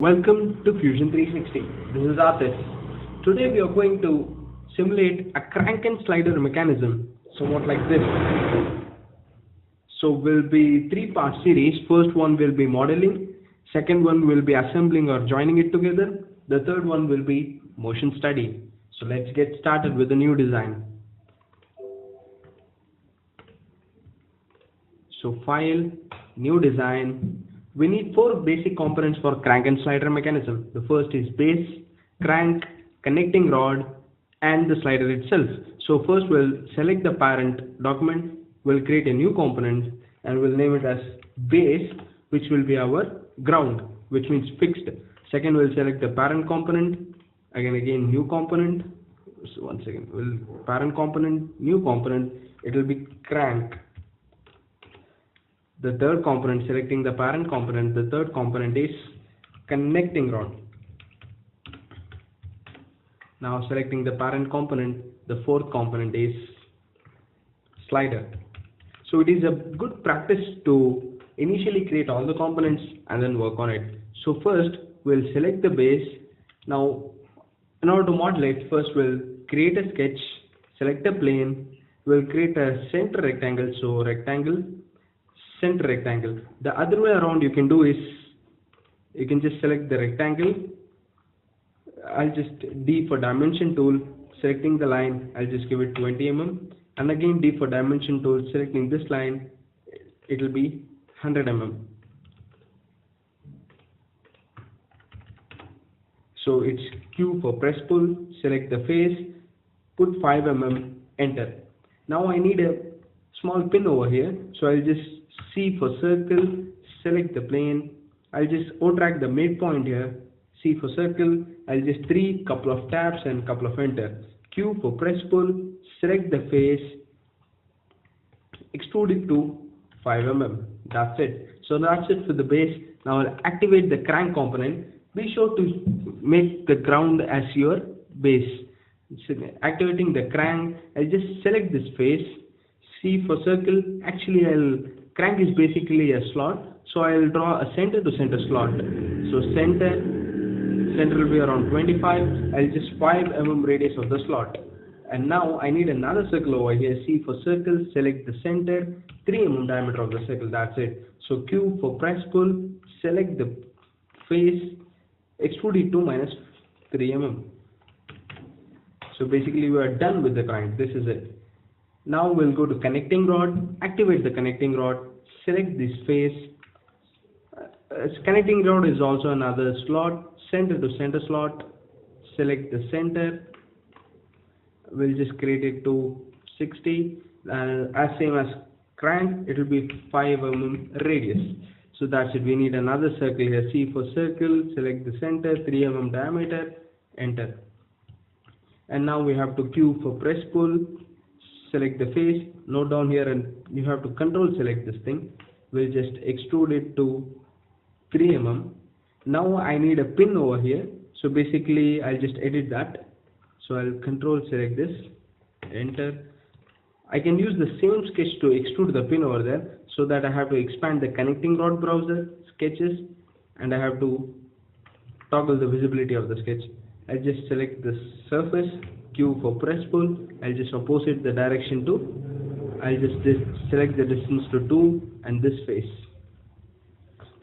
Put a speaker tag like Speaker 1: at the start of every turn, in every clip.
Speaker 1: Welcome to Fusion360. This is Aathif. Today we are going to simulate a crank and slider mechanism, somewhat like this. So will be three-part series. First one will be modeling, second one will be assembling or joining it together, the third one will be motion study. So let's get started with the new design. So file, new design. We need four basic components for crank and slider mechanism. The first is base, crank, connecting rod, and the slider itself. So first we'll select the parent document, we'll create a new component and we'll name it as base, which will be our ground, which means fixed. Second, we'll select the parent component, again new component. So one second, we'll parent component, new component, it will be crank. The third component, selecting the parent component, the third component is connecting rod. Now selecting the parent component, the fourth component is slider. So it is a good practice to initially create all the components and then work on it. So first we'll select the base. Now in order to model it, first we'll create a sketch, select a plane, we'll create a center rectangle, so rectangle, center rectangle. The other way around you can do is, you can just select the rectangle. I'll just D for dimension tool, selecting the line, I'll just give it 20 mm, and again D for dimension tool, selecting this line, it will be 100 mm. So it's Q for press pull, select the face, put 5 mm, enter. Now I need a small pin over here, so I'll just C for circle, select the plane, I'll just O-track the midpoint here, C for circle, I'll just 3, couple of tabs and couple of enter. Q for press pull, select the face, extrude it to 5 mm, that's it. So that's it for the base. Now I'll activate the crank component. Be sure to make the ground as your base. So activating the crank, I'll just select this face, C for circle, actually crank is basically a slot, so I'll draw a center to center slot. So center will be around 25, I'll just 5 mm radius of the slot. And now I need another circle over here, C for circle, select the center, 3 mm diameter of the circle, that's it. So Q for press pull, select the face, extrude it to minus 3 mm. So basically we are done with the crank, this is it. Now we'll go to connecting rod, activate the connecting rod, select this face. Connecting rod is also another slot, center to center slot, select the center. We'll just create it to 60, as same as crank, it will be 5 mm radius. So that's it, we need another circle here, C for circle, select the center, 3 mm diameter, enter. And now we have to Q for press pull, select the face, note down here and you have to control select this thing. We'll just extrude it to 3 mm. Now I need a pin over here, so basically I'll just edit that. So I'll control select this, enter. I can use the same sketch to extrude the pin over there, so that I have to expand the connecting rod browser, sketches, and I have to toggle the visibility of the sketch. I'll just select the surface, Q for press pull, I'll just opposite the direction to, I'll just select the distance to 2 and this face.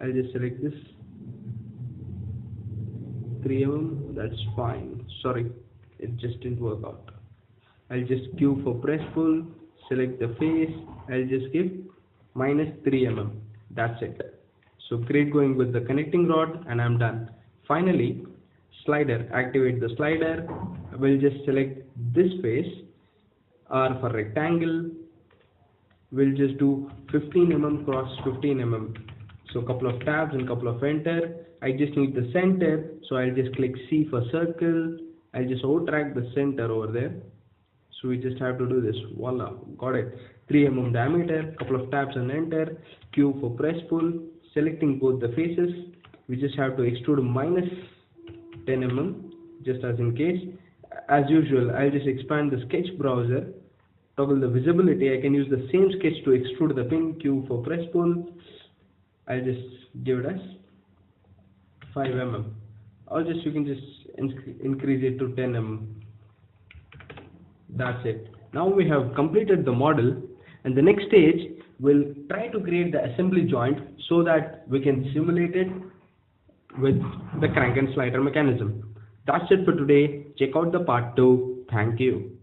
Speaker 1: I'll just select this 3 mm, that's fine, sorry, it just didn't work out. I'll just Q for press pull, select the face, I'll just give minus 3 mm, that's it. So great going with the connecting rod and I'm done. Finally, slider, activate the slider, we'll just select this face, R for rectangle, we'll just do 15 mm cross 15 mm. So couple of tabs and couple of enter. I just need the center, so I'll just click C for circle, I'll just O-track the center over there. So we just have to do this, voila, got it. 3 mm diameter, couple of tabs and enter, Q for press pull, selecting both the faces, we just have to extrude minus 10 mm, just as in case. As usual, I'll just expand the sketch browser, toggle the visibility. I can use the same sketch to extrude the pin, Q for press pull. I'll just give it as 5 mm, or just you can just increase it to 10 mm. That's it. Now we have completed the model, and the next stage we'll try to create the assembly joint so that we can simulate it with the crank and slider mechanism. That's it for today. Check out the part 2. Thank you.